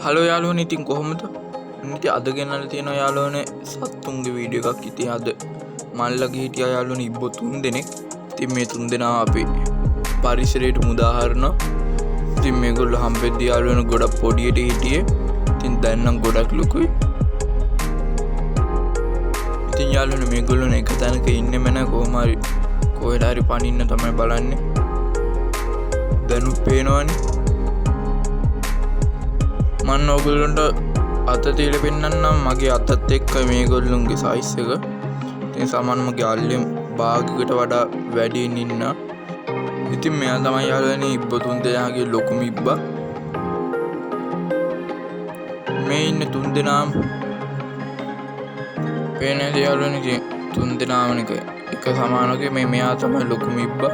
Hello යාළුවනේ ඉතින් කොහොමද? ඉතින් අද ගෙනල්ලා තියෙනවා යාළුවනේ සත්තුන්ගේ වීඩියෝ එකක්. ඉතින් අද මල්ලගේ හිටියා යාළුවනේ ඉබ්බෝ 3 දෙනෙක්. ඉතින් මේ 3 දෙනා අපි පරිසරයට මුදාහරිනවා. ඉතින් මේගොල්ලෝ හම්බෙද්දී යාළුවනේ ගොඩක් පොඩියට හිටියේ. ඉතින් දැන් නම් ගොඩක් ලොකුයි. ඉතින් යාළුවනේ මේගොල්ලෝ එක තැනක ඉන්නෙම නැහැ. කොහොම හරි කොහෙද හරි පනින්න තමයි බලන්නේ. දැනුත් පේනවනේ. මම ඔයගොල්ලන්ට අත තියලා පෙන්නන්නම් මගේ අතත් එක්ක මේගොල්ලොන්ගේ සයිස් එක. ඉතින් සාමාන්‍ය මගේ අල්ලෙන් භාගයකට වඩා වැඩියෙන් ඉන්නා. ඉතින් මෙයා තමයි යාළුවනේ ඉබ්බෝ 3 දෙනාගේ ලොකුම ඉබ්බා. මේ ඉන්නේ 3 දෙනාම පේන්නේ යාළුවනේ. ඉතින් 3 දෙනාම එක සමානකේ මෙයා තමයි ලොකුම ඉබ්බා.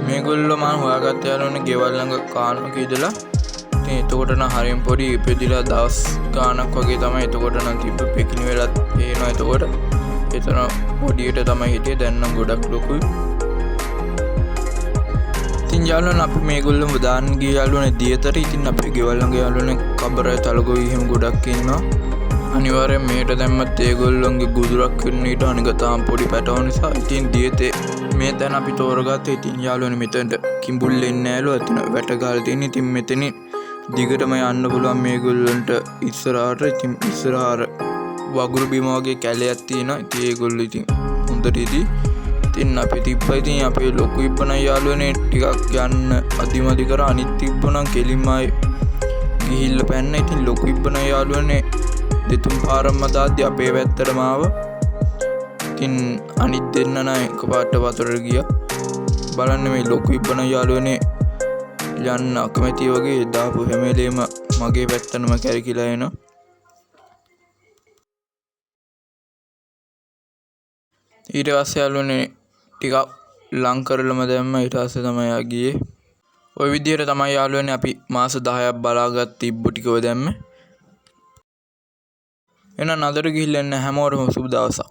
මේගොල්ලෝ මම හොයාගත්ත යාළුවනේ ගෙවල් ළඟ කානුවක ඉඳලා. එතකොට නම් හරියම පොඩි ඉපදිලා දවස් ගානක් වගේ තමයි. එතකොට නම් තිබ්බ පෙකිනි වෙලත් පේනවා. එතකොට එතන පොඩියට තමයි හිටියේ. දැන් නම් ගොඩක් ලොකුයි. ඉතින් යාළුවනේ අපි මේගොල්ලෝ දාන්න ගිය යාළුවනේ දියතට. ඉතින් අපේ ගෙවල් ළඟ යාළුවනේ කබරය තලගොවි එහෙම ගොඩක් ඉන්නවා. අනිවාර්යෙන් මේට දැම්මත් ඒගොල්ලොන්ගේ ගුදුරක් වෙන්න ඊට අනික තාම පොඩි පැටව නිසා. ඉතින් දියතේ මේ තැන අපි තෝරගත්තා. ඉතින් යාළුවනේ මෙතනට කිඹුල්ල එන්නේ නැලු. එතන වැට ගහලා තියෙන. ඉතින් මෙතනින් දිගටම යන්න පුළුවන් මේගොල්ලන්ට ඉස්සරහට. ඉතින් ඉස්සරහට වගුරු බිම වගේ කැලයක් තියෙනවා. ඉතින් ඒගොල්ලෝ ඉතින් හොඳට ඉදී. ඉතින් අපි තිබ්බා. ඉතින් අපේ ලොකු ඉබ්බා නම් යාළුවනේ ටිකක් යන්න අදිමදි කර අනිත් ඉබ්බා නම් කෙලින්ම ගිහිල්ලා පැන්න. ඉතින් ලොකු ඉබ්බා නම් යාළුවනේ දෙතුන් පාරක්ම දාද්දි අපේ පැත්තටම ආවා. ඉතින් අනිත් දෙන්න නම් එකපාරට වතුරට ගියා. බලන්න මේ ලොකු ඉබ්බා නම් යාළුවනේ යන්න අකමැති වගේ දාපු හැම වෙලේම මගේ පැත්තටම කැරකිලා එනවා. ඊට පස්සේ යාළුවනේ ටිකක් ලං කරලම දැම්ම. ඊට පස්සේ තමයි ආ ගියේ. ওই විදිහට තමයි යාළුවනේ අපි මාස 10ක් බලාගත් ඉබ්බෝ ටිකව දැම්මේ. එහෙනම් නදර ගිහිල්ලා එන්න හැමෝටම සුබ දවසක්.